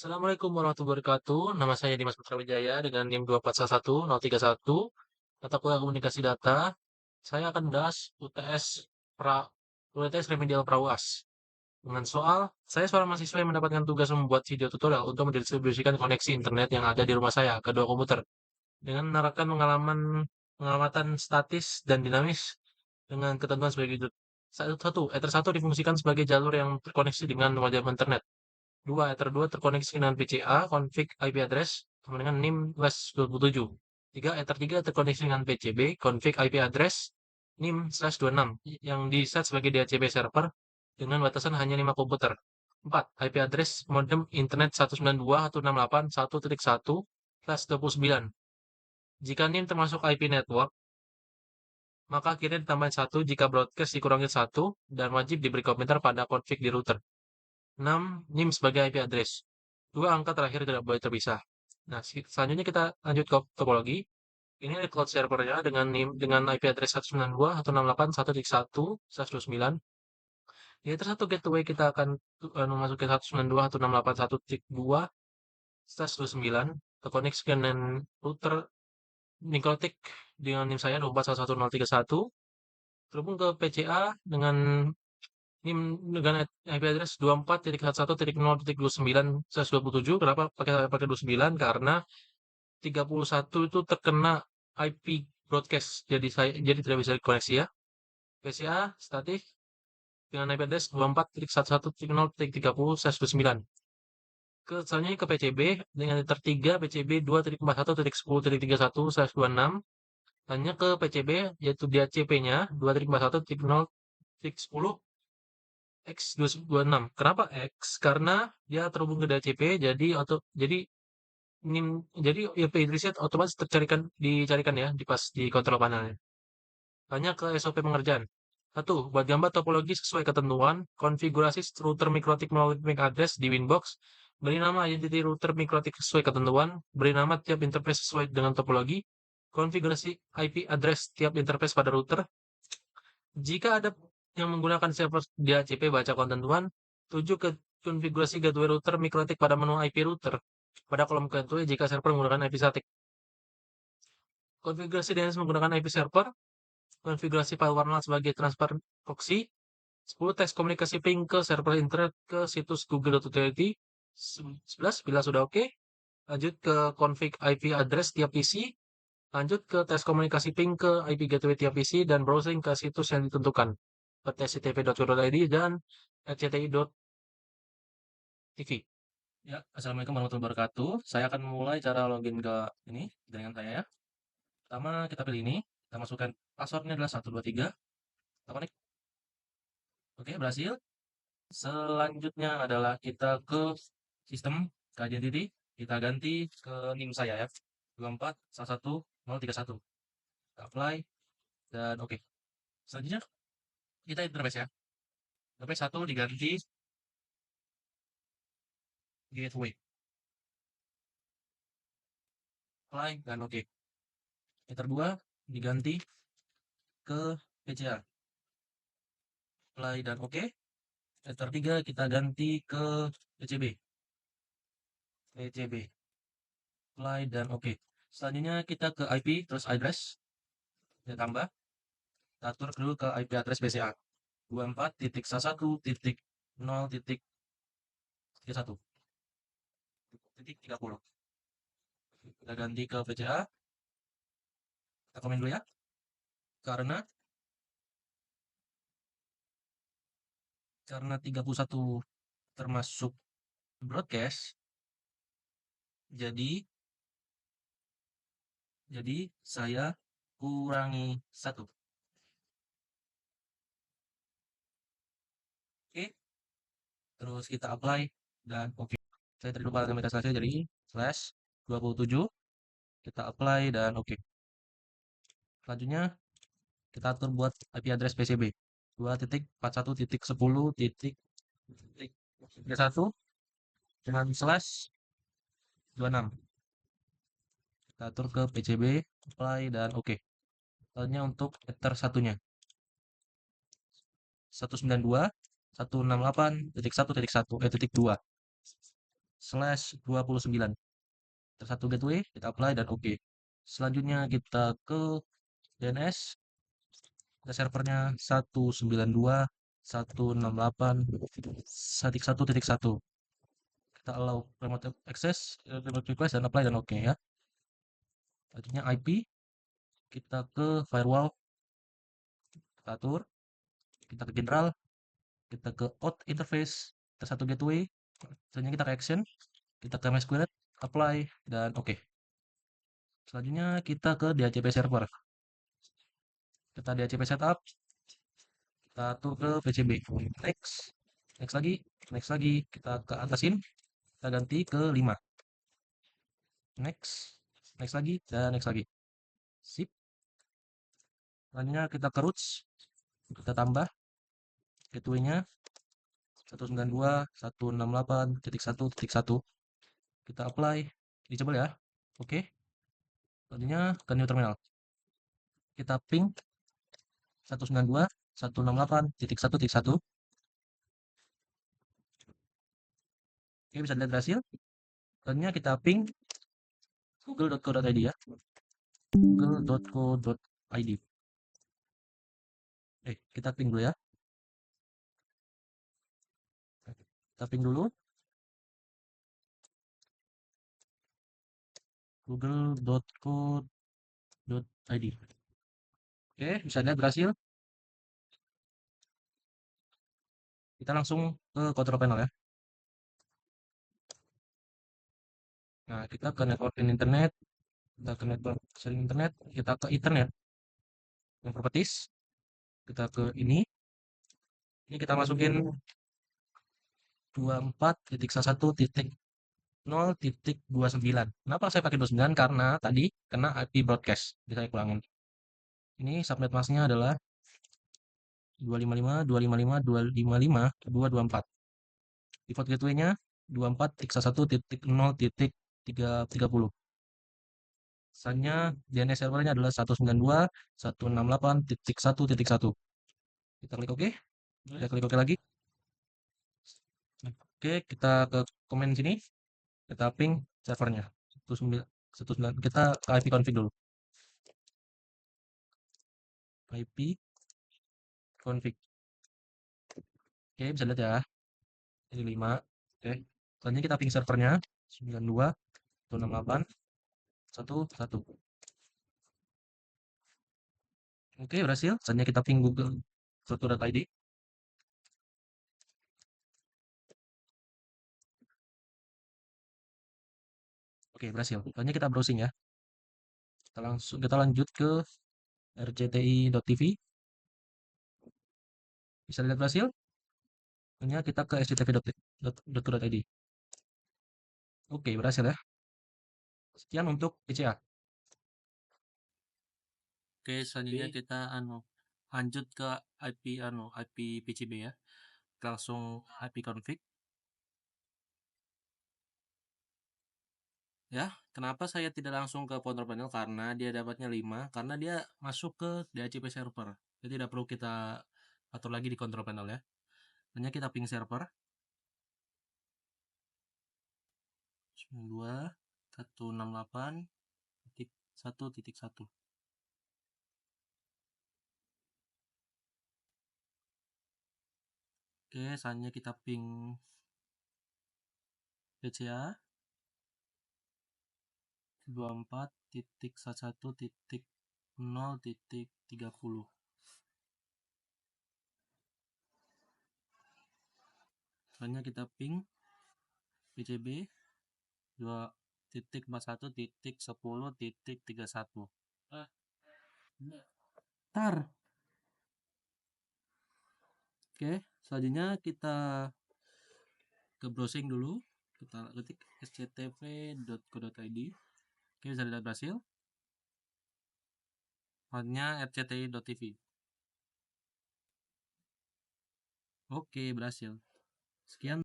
Assalamualaikum warahmatullahi wabarakatuh. Nama saya Dimas Putra Wijaya dengan NIM 2411031. Mata kuliah Komunikasi Data. Saya akan bahas UTS Remedial Prawas. Dengan soal, saya seorang mahasiswa yang mendapatkan tugas membuat video tutorial untuk mendistribusikan koneksi internet yang ada di rumah saya ke dua komputer dengan menerapkan pengamatan statis dan dinamis dengan ketentuan sebagai berikut. Satu, Ether 1 difungsikan sebagai jalur yang terkoneksi dengan wajah internet. 2, Ether 2 terkoneksi dengan PCA, config IP address, sama dengan NIM /27. 3, Ether 3 terkoneksi dengan PCB, config IP address, NIM/26, yang di-set sebagai DHCP server dengan batasan hanya 5 komputer. 4, IP address modem internet 192.168.1.1/29. Jika NIM termasuk IP network, maka akhirnya ditambahin 1 jika broadcast dikurangi 1 dan wajib diberi komentar pada config di router. 6, NIM sebagai IP address. Dua angka terakhir tidak boleh terpisah. Nah, selanjutnya kita lanjut ke topologi. Ini ada cloud servernya dengan NIM dengan IP address 192.168.1.1/29. Di atas satu gateway kita akan memasuki 192.168.1.2/29 terkoneksi dengan router Nikrotik dengan NIM saya 24.11031 terhubung ke PCA dengan NIM dengan IP address 24.11.0.29/27. Kenapa pakai 29? Karena 31 itu terkena IP broadcast. Jadi tidak bisa dikoneksi ya. PCA statik dengan IP address 24.11.0.30/29. Selanjutnya ke PCB dengan liter 3 PCB 2.41.10.31/26. Tanya ke PCB yaitu dia CP-nya 2.41.0.10 X226. Kenapa X? Karena dia terhubung ke DHCP, jadi IP address-nya otomatis dicarikan ya di kontrol panelnya. Tanya ke SOP pengerjaan. 1. Buat gambar topologi sesuai ketentuan, konfigurasi router mikrotik melalui MAC address di Winbox, beri nama identity router mikrotik sesuai ketentuan, beri nama tiap interface sesuai dengan topologi, konfigurasi IP address tiap interface pada router. Jika ada yang menggunakan server DHCP baca ketentuan, tuju ke konfigurasi gateway router mikrotik pada menu IP router pada kolom gateway jika server menggunakan IP static. Konfigurasi DNS menggunakan IP server, konfigurasi file warna sebagai transfer proxy, 10 teks komunikasi ping ke server internet ke situs google.utility, 11 bila sudah oke, lanjut ke config IP address tiap PC, lanjut ke tes komunikasi ping ke IP gateway tiap PC dan browsing ke situs yang ditentukan seperti http.co.id dan rcti.tv. Ya, Assalamualaikum warahmatullahi wabarakatuh. Saya akan mulai cara login ke ini dengan saya ya. Pertama kita pilih ini, kita masukkan passwordnya adalah 123. Kita connect. Oke, berhasil. Selanjutnya adalah kita ke sistem ke identity, kita ganti ke NIM saya ya. 2411031. Kita apply dan oke. Selanjutnya kita interface ya. Interface 1 diganti gateway. Apply dan oke. Ether 2 diganti ke PCA. Apply dan oke. Ether 3 kita ganti ke PCB. Apply dan oke. Selanjutnya kita ke IP terus address. Kita tambah. Kita atur dulu ke IP address PCA. 24.1.0.31.30. Kita ganti ke VCA. Kita komen dulu ya. Karena 31 termasuk broadcast, jadi saya kurangi 1. Oke. Terus kita apply dan oke. Saya tadi lupa parameter saya jadi /27. Kita apply dan oke. Selanjutnya kita atur buat IP address PCB 2.41.10.1 dengan /26. Kita atur ke PCB, apply dan oke. Selanjutnya untuk ether satunya 192.168.1.1 titik 2. /29. Satu gateway, kita apply dan oke. Selanjutnya kita ke DNS, kita servernya 192.168.1.1. Kita allow remote access, remote request dan apply dan oke ya. Selanjutnya IP, kita ke firewall, kita atur, kita ke general, kita ke auth interface, kita satu gateway, selanjutnya kita ke action, kita ke MySQL, apply dan oke. Selanjutnya kita ke DHCP server, kita DHCP setup, kita atur ke PCB, next, next lagi, kita ke atasin, kita ganti ke 5, next, next lagi, dan next lagi, sip. Selanjutnya kita ke roots, kita tambah gateway-nya 192.168.1.1, kita apply, disable ya, oke. Selanjutnya ke new terminal, kita ping 192.168.1.1. Oke, bisa dilihat berhasil. Selanjutnya kita ping google.co.id ya, google.co.id. Kita ping dulu ya, kita ping dulu google.co.id. Oke, bisa lihat berhasil. Kita langsung ke control panel ya. Nah, kita ke networking internet, kita ke network sharing internet, kita ke internet yang properties, kita ke ini kita masukin 24.1.0.29. Kenapa saya pakai 29? Karena tadi kena IP broadcast. Bisa saya ulangin. Ini subnet masknya adalah 255.255.255.224. Default gateway-nya 24.1.0.330. Misalnya DNS servernya adalah 192.168.1.1. Kita klik OK. Kita klik OK lagi. Oke, kita ke komen sini. Kita ping servernya. 19, kita ke IP config dulu. IP config. Oke, bisa lihat ya. Ini 5. Oke. Selanjutnya kita ping servernya 92.168.1.1. Oke, berhasil. Selanjutnya kita ping google.co.id. Oke, berhasil. Selanjutnya kita browsing ya. Kita lanjut ke rcti.tv. Bisa lihat berhasil. Selanjutnya kita ke sctv.co.id. Oke, berhasil ya. Sekian untuk PCA. Oke, selanjutnya kita lanjut ke IP PCB ya. Langsung IP config. Ya, kenapa saya tidak langsung ke control panel? Karena dia dapatnya 5, karena dia masuk ke DHCP server. Jadi tidak perlu kita atur lagi di control panel ya. Hanya kita ping server 92.168.1.1. Oke, selanjutnya kita ping PCA 24.11.0.30. Selanjutnya kita ping PCB 2.41.10.31. Tar. Oke, selanjutnya kita ke browsing dulu. Kita ketik sctv.co.id. Oke, bisa dilihat berhasil. Hanya rcti.tv. Oke, berhasil. Sekian.